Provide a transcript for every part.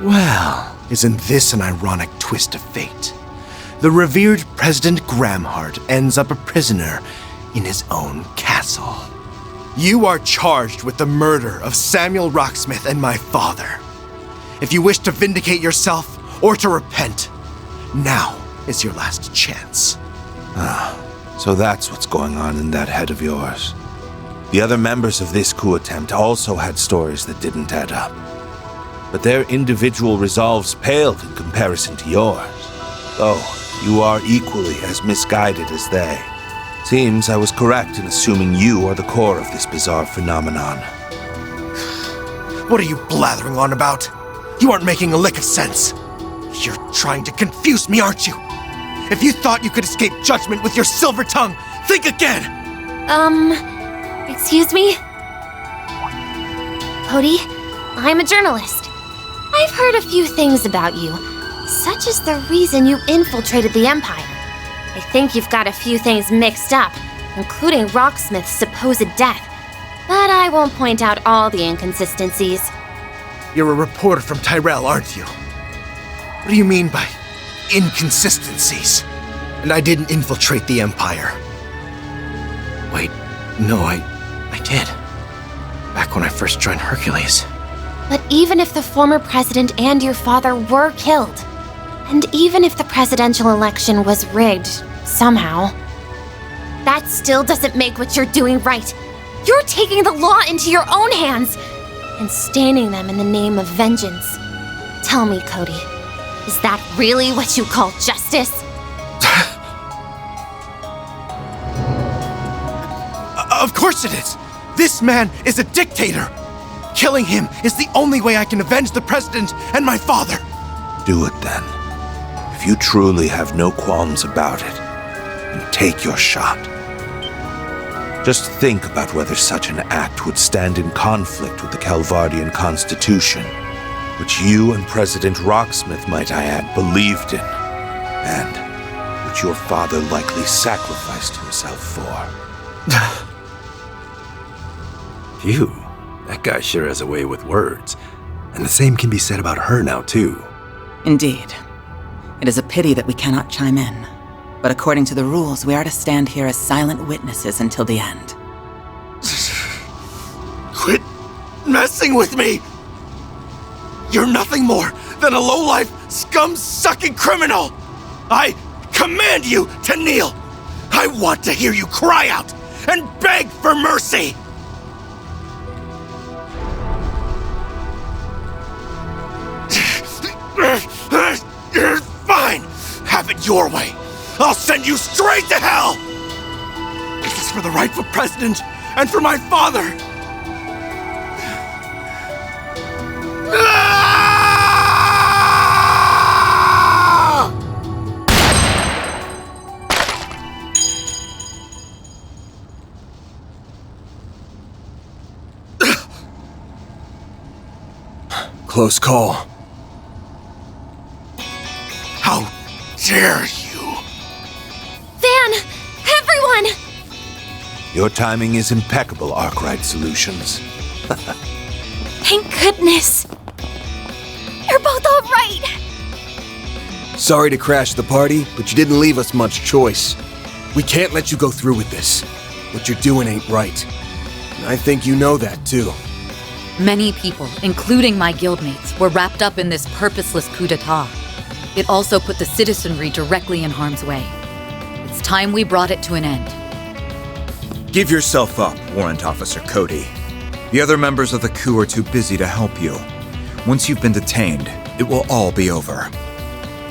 Well, isn't this an ironic twist of fate? The revered President Gramheart ends up a prisoner in his own castle. You are charged with the murder of Samuel Rocksmith and my father. If you wish to vindicate yourself or to repent, now is your last chance. So that's what's going on in that head of yours. The other members of this coup attempt also had stories that didn't add up. But their individual resolves paled in comparison to yours. Though you are equally as misguided as they. Seems I was correct in assuming you are the core of this bizarre phenomenon. What are you blathering on about? You aren't making a lick of sense. You're trying to confuse me, aren't you? If you thought you could escape judgment with your silver tongue, think again! Excuse me? Cody, I'm a journalist. I've heard a few things about you, such as the reason you infiltrated the Empire. I think you've got a few things mixed up, including Rocksmith's supposed death, but I won't point out all the inconsistencies. You're a reporter from Tyrell, aren't you? What do you mean by inconsistencies? And I didn't infiltrate the Empire. Wait, no, I did. Back when I first joined Hercules. But even if the former president and your father were killed, and even if the presidential election was rigged, somehow, that still doesn't make what you're doing right. You're taking the law into your own hands and staining them in the name of vengeance. Tell me, Cody, is that really what you call justice? Of course it is! This man is a dictator! Killing him is the only way I can avenge the president and my father! Do it then. If you truly have no qualms about it, then take your shot. Just think about whether such an act would stand in conflict with the Calvardian Constitution, which you and President Rocksmith, might I add, believed in, and which your father likely sacrificed himself for. Phew, that guy sure has a way with words. And the same can be said about her now, too. Indeed. It is a pity that we cannot chime in. But according to the rules, we are to stand here as silent witnesses until the end. Quit messing with me! You're nothing more than a low-life, scum-sucking criminal! I command you to kneel! I want to hear you cry out and beg for mercy! Fine! Have it your way! I'll send you straight to hell! This is for the rightful president and for my father! Close call. How dare you! Van! Everyone! Your timing is impeccable, Arkwright Solutions. Thank goodness! You're both all right! Sorry to crash the party, but you didn't leave us much choice. We can't let you go through with this. What you're doing ain't right. And I think you know that, too. Many people, including my guildmates, were wrapped up in this purposeless coup d'etat. It also put the citizenry directly in harm's way. It's time we brought it to an end. Give yourself up, Warrant Officer Cody. The other members of the coup are too busy to help you. Once you've been detained, it will all be over.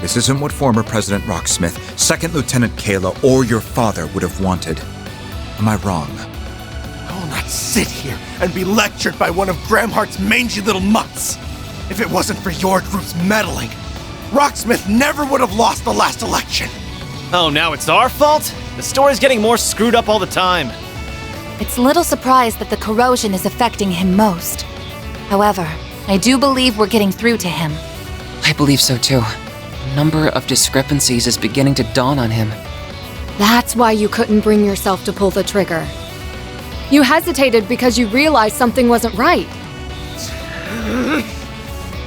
This isn't what former President Rocksmith, Second Lieutenant Kayla, or your father would have wanted. Am I wrong? I will not sit here and be lectured by one of Gramhart's mangy little mutts. If it wasn't for your group's meddling, Rocksmith never would have lost the last election. Oh, now it's our fault? The story's getting more screwed up all the time. It's little surprise that the corrosion is affecting him most. However, I do believe we're getting through to him. I believe so too. A number of discrepancies is beginning to dawn on him. That's why you couldn't bring yourself to pull the trigger. You hesitated because you realized something wasn't right.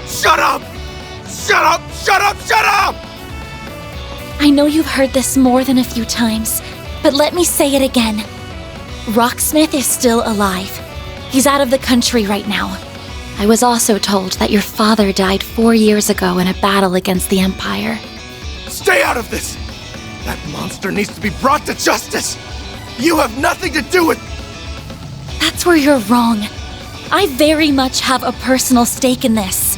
Shut up! I know you've heard this more than a few times, but let me say it again. Rocksmith is still alive. He's out of the country right now. I was also told that your father died 4 years ago in a battle against the Empire. Stay out of this! That monster needs to be brought to justice! You have nothing to do with... That's where you're wrong. I very much have a personal stake in this.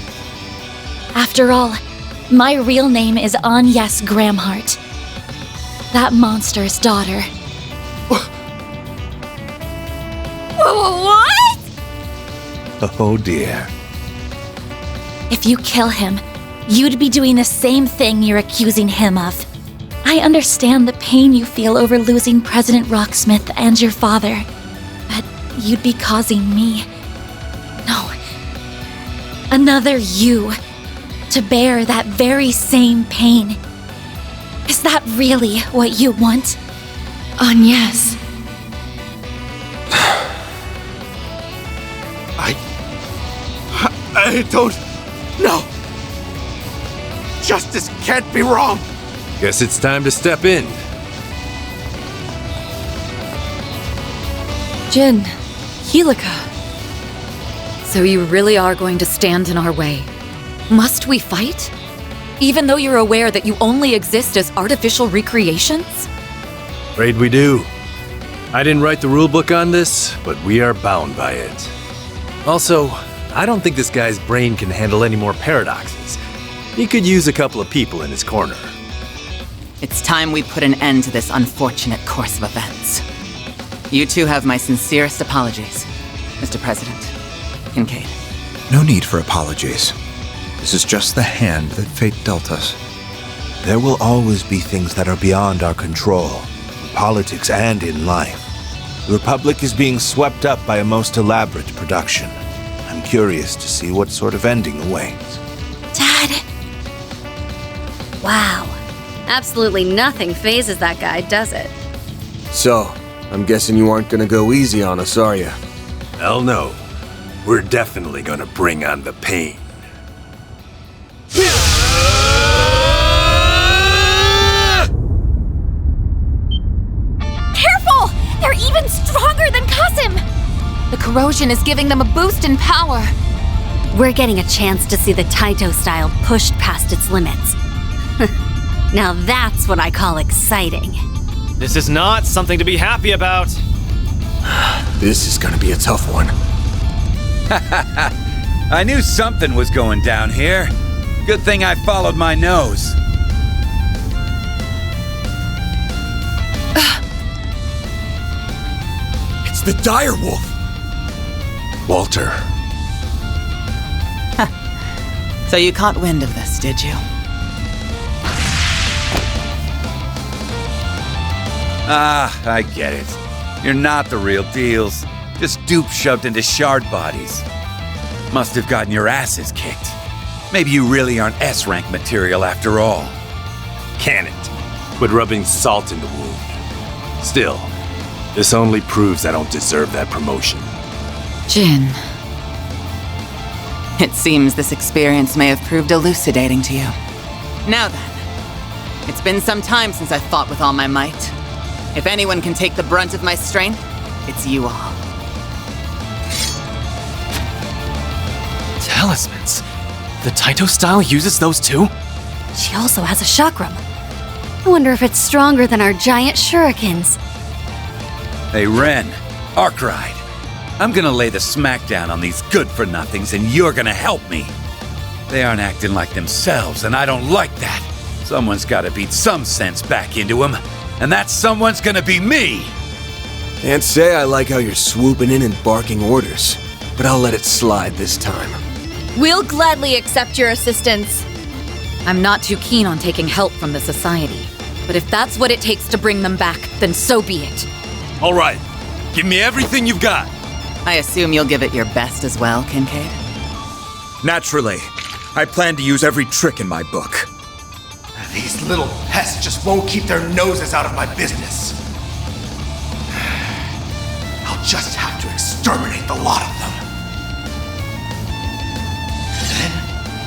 After all, my real name is Agnes Gramheart. That monster's daughter. What? Oh dear. If you kill him, you'd be doing the same thing you're accusing him of. I understand the pain you feel over losing President Rocksmith and your father, but you'd be causing me, no, another you, to bear that very same pain. Is that really what you want? Agnes. I don't... No! Justice can't be wrong! Guess it's time to step in. Jin. Helika. So you really are going to stand in our way? Must we fight? Even though you're aware that you only exist as artificial recreations? Afraid we do. I didn't write the rulebook on this, but we are bound by it. Also, I don't think this guy's brain can handle any more paradoxes. He could use a couple of people in his corner. It's time we put an end to this unfortunate course of events. You two have my sincerest apologies, Mr. President. Kincaid. No need for apologies. This is just the hand that fate dealt us. There will always be things that are beyond our control, in politics and in life. The Republic is being swept up by a most elaborate production. I'm curious to see what sort of ending awaits. Dad! Wow. Absolutely nothing phases that guy, does it? So, I'm guessing you aren't gonna go easy on us, are you? Hell no. We're definitely gonna bring on the pain. Careful! They're even stronger than Qasim! The corrosion is giving them a boost in power. We're getting a chance to see the Taito style pushed past its limits. Now that's what I call exciting. This is not something to be happy about. This is gonna be a tough one. I knew something was going down here. Good thing I followed my nose. It's the dire wolf! Walter. So you caught wind of this, did you? Ah, I get it. You're not the real deals. Just dupes shoved into shard bodies. Must have gotten your asses kicked. Maybe you really aren't S-rank material after all. Can it? Quit rubbing salt in the wound. Still, this only proves I don't deserve that promotion. Jin. It seems this experience may have proved elucidating to you. Now then, it's been some time since I fought with all my might. If anyone can take the brunt of my strength, it's you all. Talismans? The Taito style uses those too? She also has a chakram. I wonder if it's stronger than our giant shurikens. Hey, Ren. Arkride. I'm gonna lay the smackdown on these good-for-nothings, and you're gonna help me. They aren't acting like themselves, and I don't like that. Someone's gotta beat some sense back into them, and that someone's gonna be me! Can't say I like how you're swooping in and barking orders, but I'll let it slide this time. We'll gladly accept your assistance. I'm not too keen on taking help from the Society, but if that's what it takes to bring them back, then so be it. All right, give me everything you've got. I assume you'll give it your best as well, Kincaid? Naturally. I plan to use every trick in my book. These little pests just won't keep their noses out of my business. I'll just have to exterminate the lot of them. Then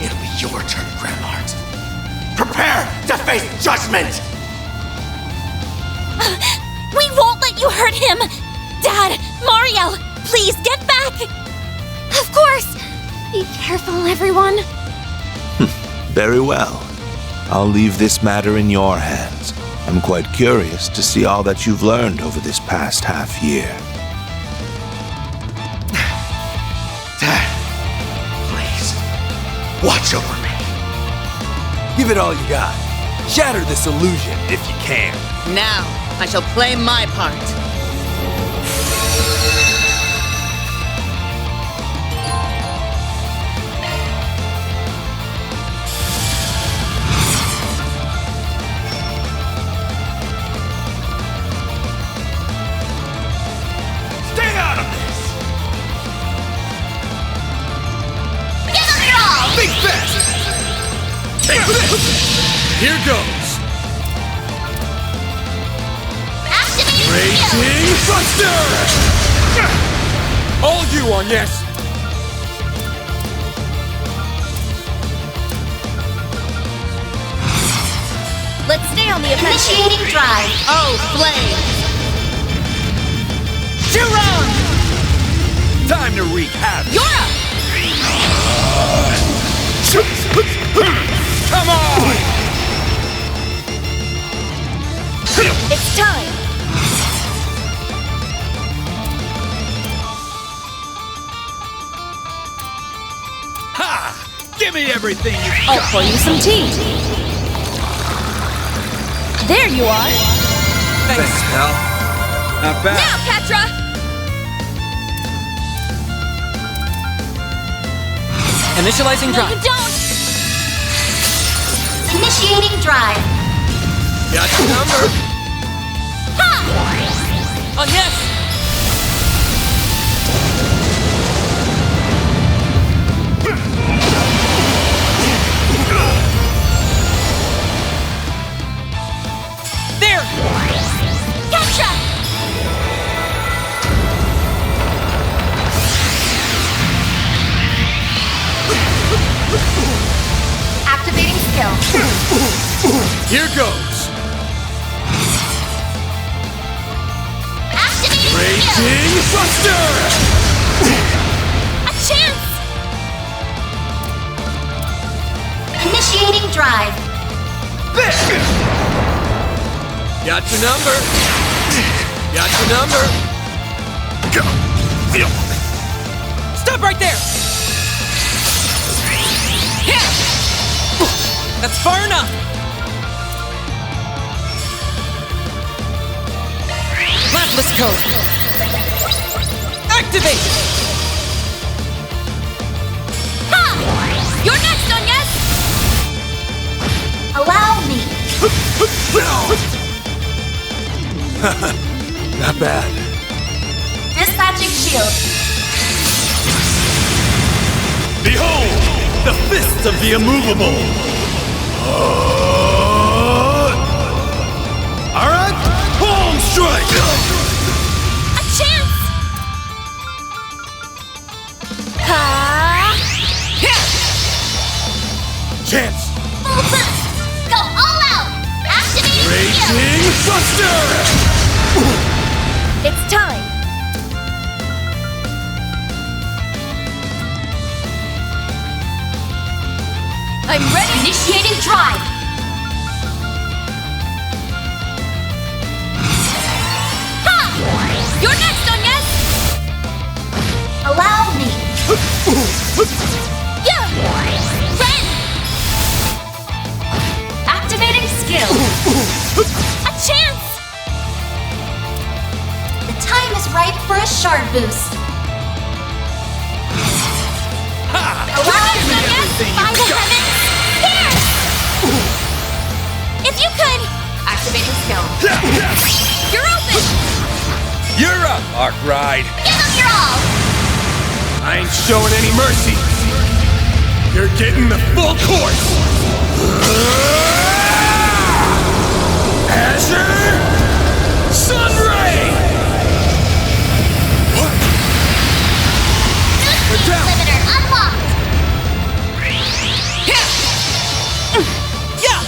it'll be your turn, Gramheart. Prepare Prepare to face judgment! We won't let you hurt him! Dad, Mario, please get back! Of course! Be careful, everyone. Very well. I'll leave this matter in your hands. I'm quite curious to see all that you've learned over this past half year. Please, watch over me. Give it all you got. Shatter this illusion if you can. Now, I shall play my part. Stay out of this! Give them your all! Think fast! Take this! Here goes. Activate Raging Buster! All you on yes. Let's stay on the offensive. Initiating drive. Oh, flame! Juron! Time to wreak havoc. You're up! Come on! It's time! Ha! Give me everything you I'll got. pour you some tea. There you are. Thanks, pal. Not bad. Now, Petra! Initializing No, drive. you don't! Initiating drive. Got your number. Ha! On yes! There! Petra! Activating skill. Here goes. Activating skill. Raging Buster! A chance! Initiating drive. Got your number. Got your number. Go. Stop right there! Yeah! That's far enough! Lapis code! Activate! Ha! You're next on yes! Allow me. Not bad. Dispatching shield. Behold, the fist of the immovable. All right, palm strike. A chance! Ha! Chance. Full boost! Go all out! Activating Raging Buster! It's time! I'm ready! Initiating drive! Ha! You're next on yes! Allow me! Yeah! Ren! Activating skill! A chance! The time is right for a shard boost. Allow us to yes! Find the heavens! Here! If you could! Activating skill. You're open! You're up, Arkride. Give them your all! I ain't showing any mercy. You're getting the full course. Azure Sunray! What? Limiter unlocked! Yeah!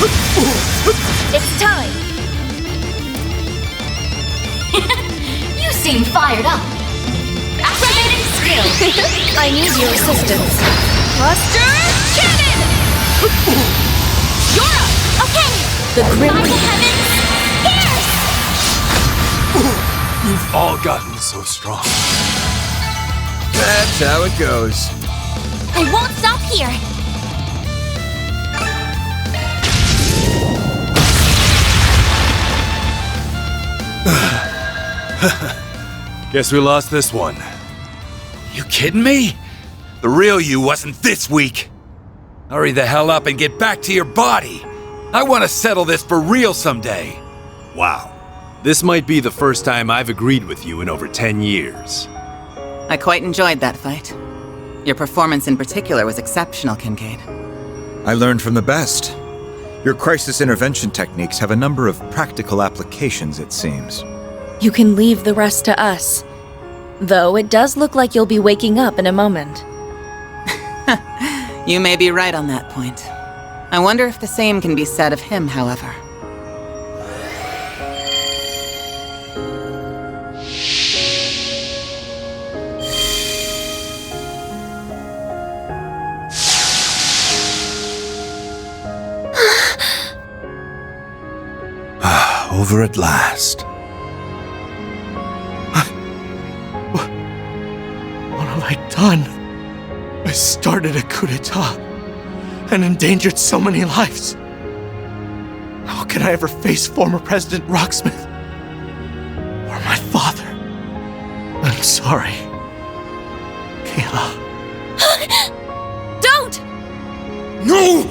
It's time! You seem fired up. Activating skill! I need your assistance. Cluster Cannon! You're up! Okay! The grim by the heavens, pierce! You've all gotten so strong. That's how it goes. I won't stop here! Guess we lost this one. You kidding me? The real you wasn't this weak. Hurry the hell up and get back to your body. I want to settle this for real someday. Wow. This might be the first time I've agreed with you in over 10 years. I quite enjoyed that fight. Your performance in particular was exceptional, Kincaid. I learned from the best. Your crisis intervention techniques have a number of practical applications, it seems. You can leave the rest to us. Though it does look like you'll be waking up in a moment. You may be right on that point. I wonder if the same can be said of him, however. Over at last. What have I done? I started a coup d'etat and endangered so many lives. How can I ever face former President Rocksmith or my father? I'm sorry, Kayla. Don't! No!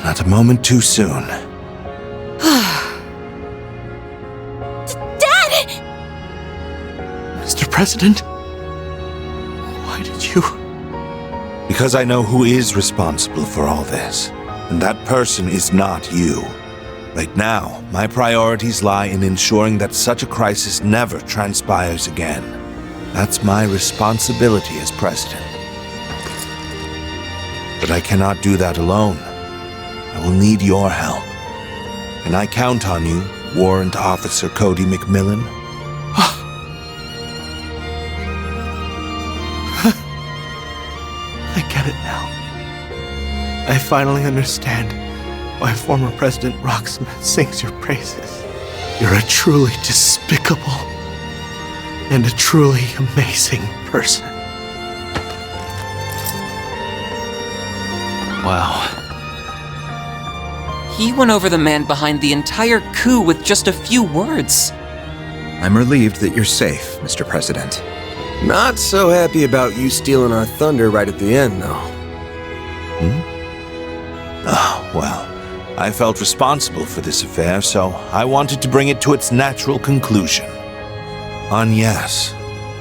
Not a moment too soon. Dad! Mr. President, why did you? Because I know who is responsible for all this. And that person is not you. Right now, my priorities lie in ensuring that such a crisis never transpires again. That's my responsibility as president. But I cannot do that alone. I will need your help. Can I count on you, Warrant Officer Cody McMillan? I get it now. I finally understand why former President Rocksmith sings your praises. You're a truly despicable and a truly amazing person. Wow. He won over the man behind the entire coup with just a few words. I'm relieved that you're safe, Mr. President. Not so happy about you stealing our thunder right at the end, though. Oh, well, I felt responsible for this affair, so I wanted to bring it to its natural conclusion. Yes,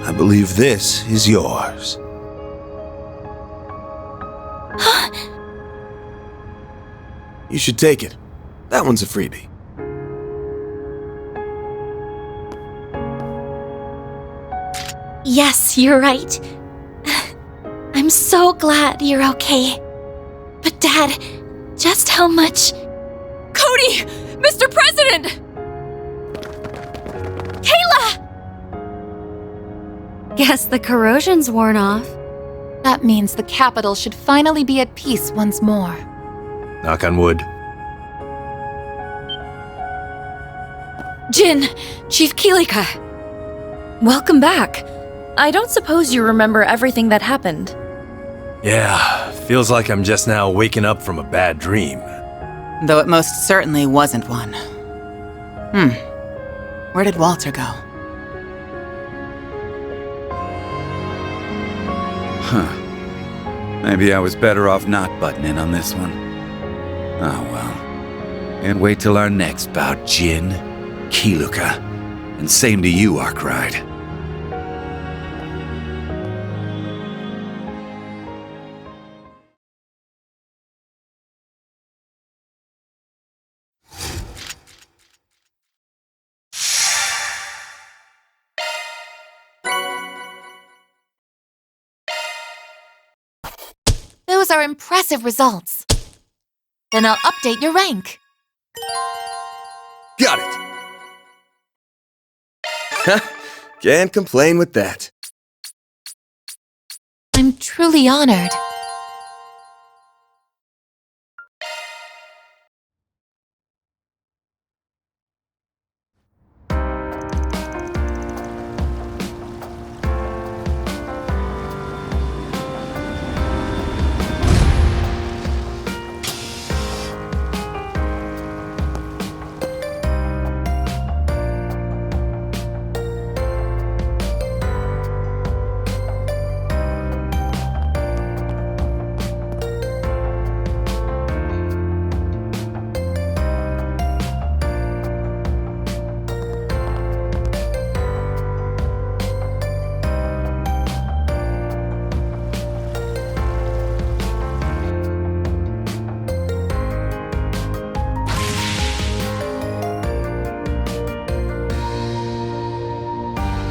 I believe this is yours. You should take it. That one's a freebie. Yes, you're right. I'm so glad you're okay. But Dad, just how much... Cody! Mr. President! Kayla! Guess the corrosion's worn off. That means the capital should finally be at peace once more. Knock on wood. Jin, Chief Kilika. Welcome back. I don't suppose you remember everything that happened. Yeah, feels like I'm just now waking up from a bad dream. Though it most certainly wasn't one. Where did Walter go? Maybe I was better off not butting in on this one. Oh well. And wait till our next bout, Jin, Kiluka. And same to you, Arkwright. Those are impressive results. Then I'll update your rank. Got it! Can't complain with that. I'm truly honored.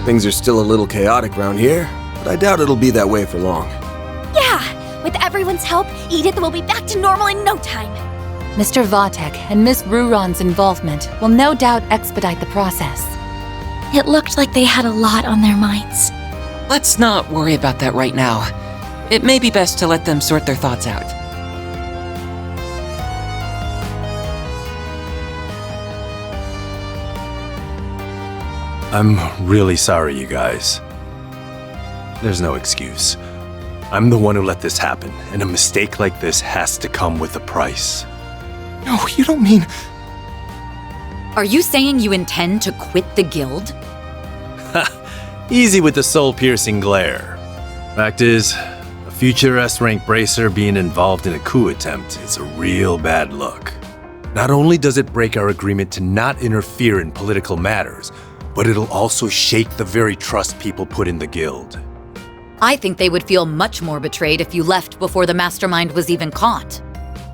Things are still a little chaotic around here, but I doubt it'll be that way for long. Yeah! With everyone's help, Edith will be back to normal in no time. Mr. Vatek and Miss Ruron's involvement will no doubt expedite the process. It looked like they had a lot on their minds. Let's not worry about that right now. It may be best to let them sort their thoughts out. I'm really sorry, you guys. There's no excuse. I'm the one who let this happen, and a mistake like this has to come with a price. No, you don't mean... Are you saying you intend to quit the guild? Easy with the soul-piercing glare. Fact is, a future S-rank bracer being involved in a coup attempt is a real bad look. Not only does it break our agreement to not interfere in political matters, but it'll also shake the very trust people put in the guild. I think they would feel much more betrayed if you left before the mastermind was even caught.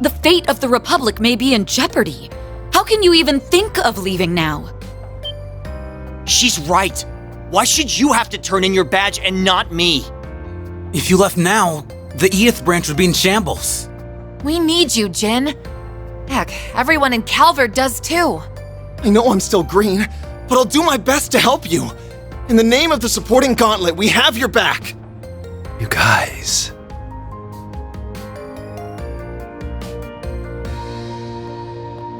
The fate of the Republic may be in jeopardy. How can you even think of leaving now? She's right. Why should you have to turn in your badge and not me? If you left now, the Edith branch would be in shambles. We need you, Jin. Heck, everyone in Calvert does too. I know I'm still green, but I'll do my best to help you. In the name of the supporting gauntlet, we have your back. You guys...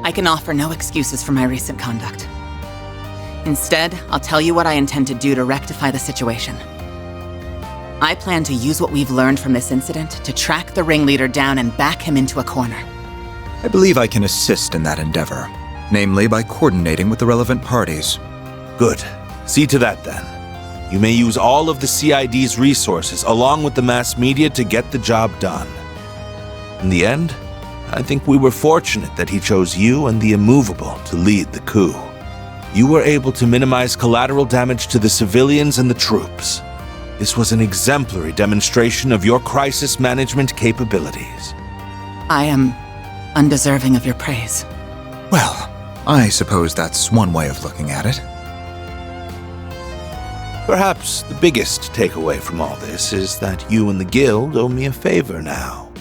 I can offer no excuses for my recent conduct. Instead, I'll tell you what I intend to do to rectify the situation. I plan to use what we've learned from this incident to track the ringleader down and back him into a corner. I believe I can assist in that endeavor, namely by coordinating with the relevant parties. Good. See to that then. You may use all of the CID's resources along with the mass media to get the job done. In the end, I think we were fortunate that he chose you and the Immovable to lead the coup. You were able to minimize collateral damage to the civilians and the troops. This was an exemplary demonstration of your crisis management capabilities. I am undeserving of your praise. Well, I suppose that's one way of looking at it. Perhaps the biggest takeaway from all this is that you and the guild owe me a favor now.